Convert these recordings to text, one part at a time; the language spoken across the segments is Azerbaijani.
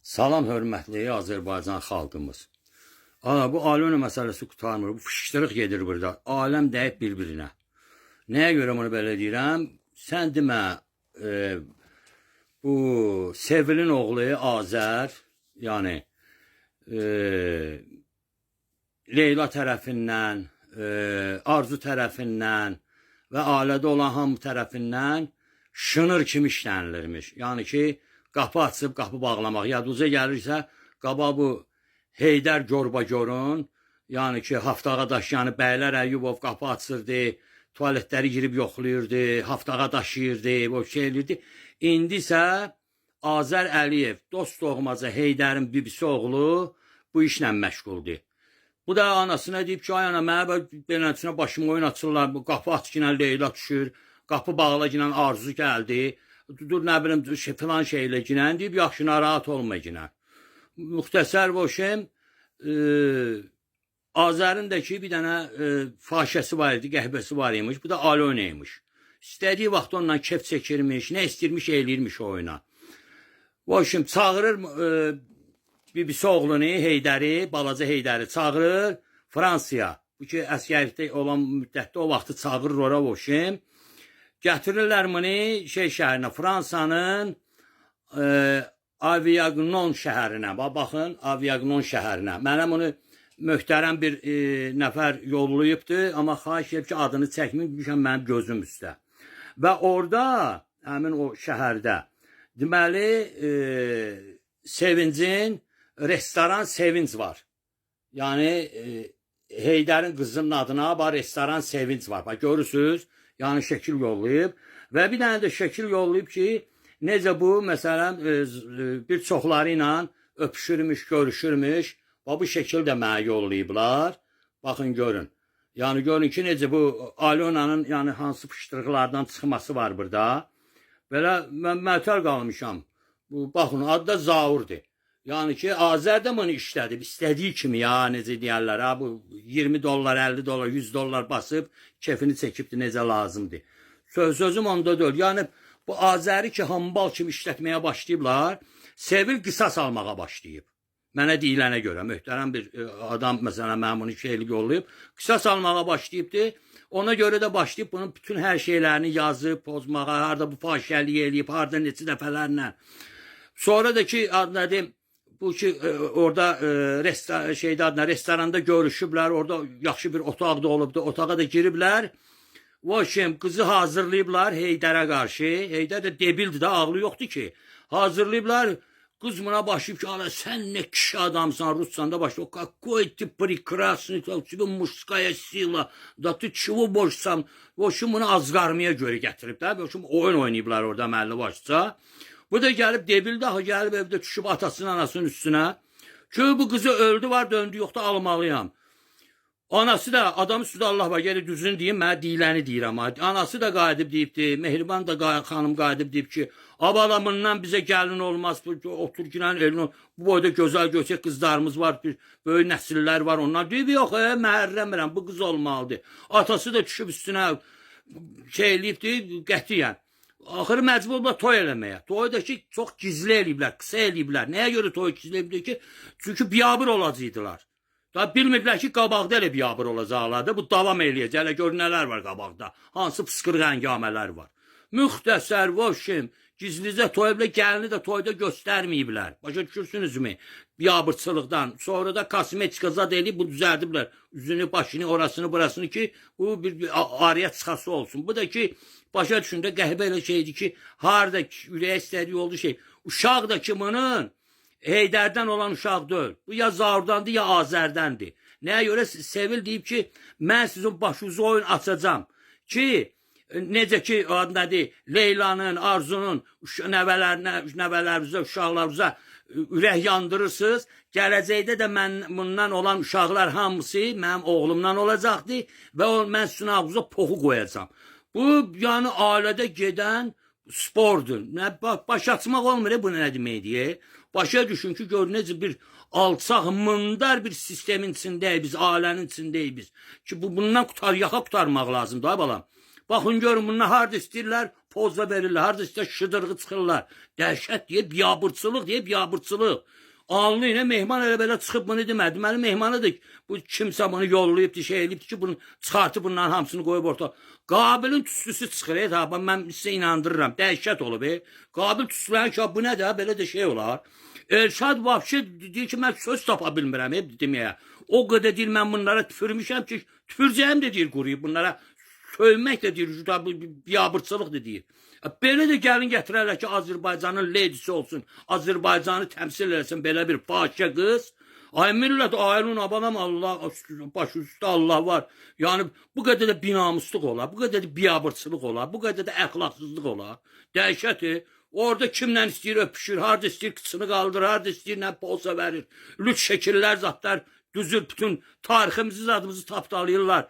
Salam hörmətli Azərbaycan xalqımız. Bu Alona məsələsi qurtarmır. Bu fışdırıq gedir burada. Aləm dəyib bir-birinə. Nəyə görə bunu belə deyirəm? Sən demə, bu Sevilin oğlu Azər, yəni Leyla tərəfindən, Arzu tərəfindən və ailədə olan hamı tərəfindən şınır kimi işlənilirmiş. Yəni ki, qapı açıb qapı bağlamaq. Yadınıza gəlirsə, qabaq bu Heydər Gorbagorun, yəni ki, Haftağa Daşyanı Bəylər Əyyubov qapı açırdı, tualetləri girib yoxlayırdı, Haftağa daşıyırdı, o şey elirdi. İndi isə Azər Əliyev, dost doğmaca Heydərin bibisi oğlu bu işlə məşğuldur. Bu da anasına deyib ki, ay ana, mənə beləsinə başıma oyun açırlar, bu qapı açınca Leyla düşür, qapı bağlaginən Arzu gəldi, dur nə bilim filan şeylə ginən deyib, yaxşı narahat olma ginən. Müxtəsər boşum, Azərin də ki, bir dənə fahişəsi var idi, qəhbəsi var imiş, bu da Alona imiş. İstədiyi vaxt onunla kef çəkirmiş, nə istirmiş, eləyirmiş oyuna. Boşum, çağırır bibisi oğlunu, Heydəri, balaca Heydəri çağırır Fransaya. Bu ki, əsgərlikdə olan müddətdə o vaxtı çağırır ora boşum. Gətirirlər bunu şəhərinə, Fransanın Avignon şəhərinə. Baxın, Avignon şəhərinə. Mənə bunu möhtərəm bir nəfər yollayıbdır, amma xahiş edib ki, adını çəkməyim mənim gözüm üstə. Və orada, həmin o şəhərdə, deməli, Sevincin, restoran Sevinc var. Yəni, Heydərin qızının adına restoran Sevinc var. Görürsünüz, yəni şəkil yollayıb. Və bir dənə də şəkil yollayıb ki, necə bu, məsələn, bir çoxları ilə öpüşürmüş, görüşürmüş. Bu şəkil də mənə yollayıblar. Baxın, görün. Yəni, görün ki, necə bu Alona'nın yəni, hansı fışdırıqlardan çıxması var burada. Belə, mən mətər qalmışam. Baxın, adı da Zaurdur. Yəni ki, Azər də bunu işlədib, istədiyi kimi ya, necə deyərlər, bu 20 dollar, 50 dollar, 100 dollar basıb, kefini çəkibdir, necə lazımdır. Sözüm onda deyil. Yəni, bu Azəri ki, hambal kimi işlətməyə başlayıblar, Sevil qisas almağa başlayıb. Mənə deyilənə görə, möhtərəm bir adam, məsələn, mən bunu şeylik yollayıb, qisas almağa başlayıbdır. Ona görə də başlayıb, bunun bütün hər şeylərini yazıb, pozmağa, harada bu fahişəliyi eləyib, harada neçə dəfələrlə. Sonra da ki, adına bu ki, orada restoranda görüşüblər, orada yaxşı bir otaq da olubdur, otağa da giriblər. Voşim, qızı hazırlayıblar Heydərə qarşı. Heydər də debildir də, ağlı yoxdur ki. Hazırlayıblar, qız buna başlayıb ki, sən nə kişi adamsan, Russanda başlayıb, какой ты прекрасный, тебе мужская sila, da ты чего boşsan. Voşim bunu azqarmaya görə gətirib də, voşim oyun oynayıblar orada məlli başça. Bu da gəlib debildi, gəlib evdə düşüb atasının, anasının üstünə. Ki, bu qızı öldü var, döndü, yoxda almalıyam. Anası da, adam üstündə Allah var, gəlir düzünü deyim, mənə deyiləni deyirəm. Anası da qayıdıb deyibdi, Mehriban da xanım qayıdıb deyib ki, abalamından bizə gəlin olmaz, otur girən elin, bu boyda gözəl göçək qızlarımız var, böyük nəsillər var, onlar deyib, yox, məhərrəmirəm, bu qız olmalıdır. Atası da düşüb üstünə şey eləyibdi, qətiyyən. Axırı məcburlar toy eləməyə. Toy da ki, çox gizli eləyiblər, qısa eləyiblər. Nəyə görə toy gizli eləyiblər ki? Çünki biyabır olacaqdılar. Da bilmədilər ki, qabaqda elə biyabır olacaqlar da. Bu davam eləyəcək. Hələ gör nələr var qabaqda. Hansı fıskırıq həngamələr var. Müxtəsər, voşim, gizlicə toyublar, gəlini də toyda göstərməyiblər. Başa düşürsünüzmü? Biyabırçılıqdan. Sonra da kosmetika zad eləyib, bu düzəldiblər. Üzünü, başını, orasını, burasını ki, bu bir araya çıxası olsun. Bu da ki, başa düşündə qəhbə elə şeydir ki, harada ürəyə istədiyi oldu şey. Uşaq da ki, bunun Heydərdən olan uşaq deyil. Bu ya Zaurdandır, ya Azərdəndir. Nəyə görə Sevil deyib ki, mən sizin başınıza oyun açacam. Ki, necə ki, adındadır, Leylanın, Arzunun nəvələrinizə, uşaqlarınıza ürək yandırırsınız. Gələcəkdə də bundan olan uşaqlar hamısı mənim oğlumdan olacaqdır və mən sizin ağzınıza poxu qoyacam. Bu, yəni, ailədə gedən spordur. Baş açmaq olmur, bu nə deməkdir? Başa düşün ki, gör necə bir alçaq, mındar bir sistemin içindəyik biz, ailənin içindəyik biz. Ki, bundan yaxa qutarmaq lazımdır, balam. Baxın, görün, bunlar harada istəyirlər, poza verirlər, harda istə şıdırğı çıxırlar. Dəhşət deyə biabırçılıq deyə biabırçılıq. Alnı ilə mehman elə belə çıxıb bunu demədi. Deməli mehmanıdır. Bu kimsə bunu yollayıbdı, şey eləyibdi ki, bunu çıxartıb bunların hamısını qoyub orta. Qabilin tüstüsü çıxır. Mən sizə inandırıram. Dəhşət olub. Qabil tüstülərin ki, bu nədir? Belə də şey olar. Elşad vəbşi deyir ki, mən söz tapa bilmirəm deməyə. O qədər deyir, mən bunlara tüpürmüşəm ki, tüpürcəyim də deyir quruyub. Bunlara söymək də deyir, biabırçılıq da deyir. Belə də gəlin gətirərlər ki, Azərbaycanın ledisi olsun, Azərbaycanı təmsil eləsin belə bir fahişə qız. Ay millət, ayılın, abanam, Allah, baş üstə Allah var. Yəni, bu qədər də binamuslıq olar, bu qədər də biabırçılıq olar, bu qədər də əxlaqsızlıq olar. Dəhşəti, orada kimlə istəyir öpüşür, harada istəyir kıçını qaldır, harada istəyir nə bolsa verir. Lüt şəkillər, zatlar düzür, bütün tariximizi, adımızı tapdalayırlar.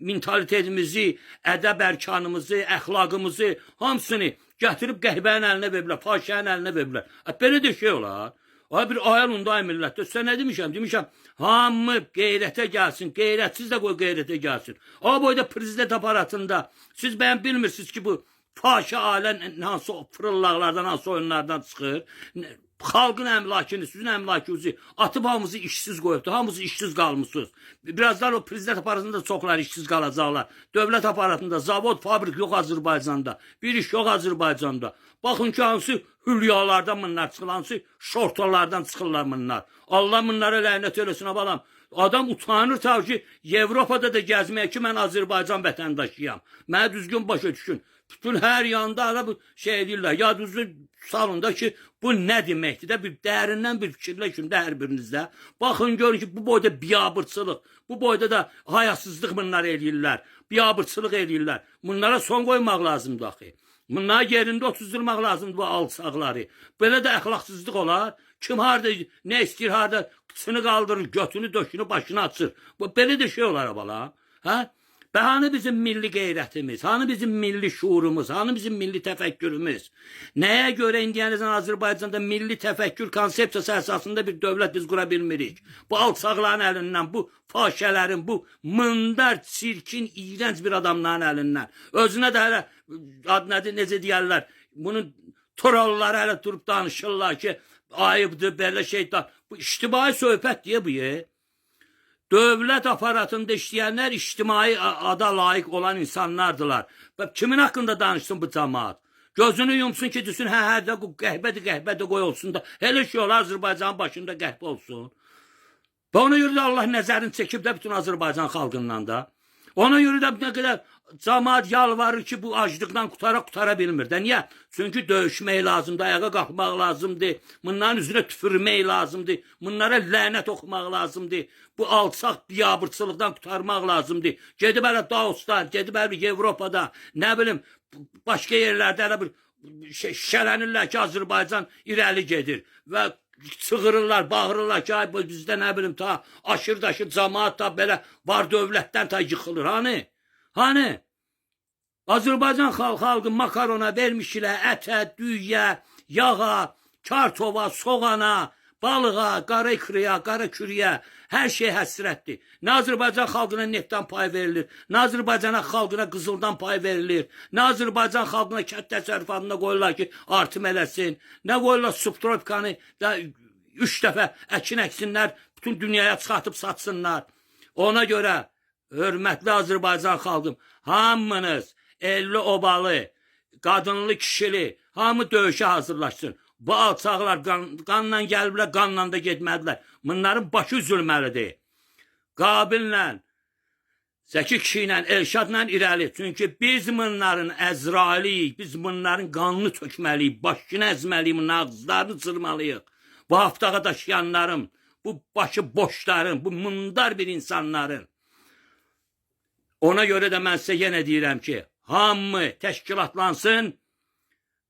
Mentalitetimizi, ədəb ərkanımızı, əxlaqımızı, hamısını gətirib qəhbənin əlinə veriblər, fahişənin əlinə veriblər. Belə də şey olar. Ay bir ayal unday millətdə. Sən nə demişəm? Demişəm, hamı qeyrətə gəlsin, qeyrətsiz də qoy qeyrətə gəlsin. O boyda prezident aparatında siz bəyən bilmirsiniz ki, bu fahişə ailə hansı fırıllaqlardan, hansı oyunlardan çıxır. Xalqın əmlakını, sizin əmlakınızı atıb hamımızı işsiz qoyubdur. Hamımızı işsiz qalmışsınız. Birazdan o prezident aparatında çoxları işsiz qalacaqlar. Dövlət aparatında zavod, fabrik yox Azərbaycanda. Bir iş yox Azərbaycanda. Baxın ki, hansı hülyalardan bunlar çıxır, hansı şortalardan çıxırlar bunlar. Allah bunlara lənət eləsin, balam. Adam utanır tabii ki, Avropada da gəzməyə ki, mən Azərbaycan vətəndaşıyam. Mənə düzgün başa düşün. Bütün hər yanda ara bu şey edirlər. Yadınızı salında ki, bu nə deməkdir də, bir dərindən bir fikirləşin də hər birinizdə. Baxın, görün ki, bu boyda biabırçılıq, bu boyda da hayasızlıq bunlar eləyirlər, biabırçılıq eləyirlər. Bunlara son qoymaq lazımdır axı. Bunları yerində otuzdurmaq lazımdır bu alçaqları. Belə də əxlaqsızlıq olar. Kim harada, nə istəyir, harada qıçını qaldırır, götünü, döşünü, başını açır. Belə də şey olar bala. Hə? Və hani bizim milli qeyrətimiz, hani bizim milli şuurumuz, hani bizim milli təfəkkürümüz? Nəyə görə indiyənizin Azərbaycanda milli təfəkkür konsepsiyası əsasında bir dövlət biz qura bilmirik? Bu alçaqların əlindən, bu fahişələrin, bu mındar, çirkin, iğrənc bir adamların əlindən. Özünə də hələ, adı nədir, necə deyərlər, bunun trolları hələ durub danışırlar ki, ayıbdır, belə şeytan. Bu ictimai söhbət deyə bu dövlət aparatında işləyənlər ictimai ada layiq olan insanlardılar. Və kimin haqqında danışsın bu cəmaat? Gözünü yumsun ki, desin, hərdə qəhbədir qoy olsun da. Elə şey olar, Azərbaycanın başında qəhbə olsun. Və ona görə də Allah nəzərini çəkib də bütün Azərbaycan xalqından da. Ona görə də nə qədər cəmaat yalvarır ki, bu aclıqdan qutara bilmir də. Niyə? Çünki döyüşmək lazımdır, ayağa qalxmaq lazımdır, bunların üzrə tüfürmək lazımdır, bunlara lənət oxumaq lazımdır, bu alçaq biabırçılıqdan qutarmaq lazımdır. Gedib hələ Daosda, gedib hələ Avropada, nə bilim, başqa yerlərdə hələ bir şişələnirlər ki, Azərbaycan irəli gedir və çığırırlar, bağırırlar ki, ay bizdə nə bilim, ta aşırdaşı cəmaat da belə var dövlətdən ta yıxılır. Hani? Azərbaycan xalqı makarona vermişlər, ətə, düyyə, yağa, kartova, soğana, balığa, qara ikrıya, qara kürüyə, hər şey həsrətdir. Nə Azərbaycan xalqına neftdən pay verilir, nə Azərbaycan xalqına qızıldan pay verilir, nə Azərbaycan xalqına kənd təsərrüfatına qoyurlar ki, artım eləsin, nə qoyurlar subtropikanı 3 dəfə əkin əksinlər, bütün dünyaya çıxartıb satsınlar. Ona görə, hörmətli Azərbaycan xalqım, hamınız 50 obalı, qadınlı, kişili, hamı döyüşə hazırlaşsın. Bu alçaqlar qanla gəliblər, qanla da getmədilər. Bunların başı üzülməlidir. Qabillə, Zəki kişi ilə, Elşadla irəli. Çünki biz bunların əzraliyik, biz bunların qanını tökməliyik, başını əzməliyik, bunların ağızlarını çırmalıyıq. Bu haftağa daşıyanların, bu başı boşların, bu mundar bir insanların. Ona görə də mən sizə yenə deyirəm ki, hamı təşkilatlansın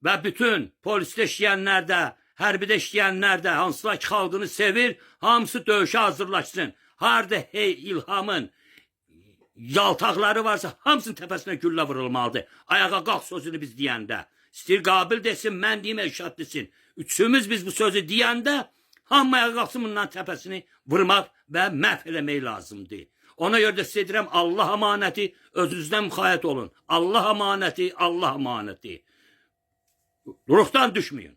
və bütün polisdə işləyənlər də, hərbidə işləyənlər də, hansılar ki, xalqını sevir, hamısı döyüşə hazırlaşsın. Harada İlhamın yaltaqları varsa, hamısının təpəsinə güllə vurulmalıdır. Ayağa qalx sözünü biz deyəndə. İstəyir Qabil desin, mən deyim, Elşad desin. Üçümüz biz bu sözü deyəndə, hamı ayağa qalxsın, bundan təpəsini vurmaq və məhv eləmək lazımdır. Ona görə də sizə deyirəm, Allah əmanəti, özünüzdən müxayət olun. Allah əmanəti, Allah əmanəti. Ruhdan düşməyin.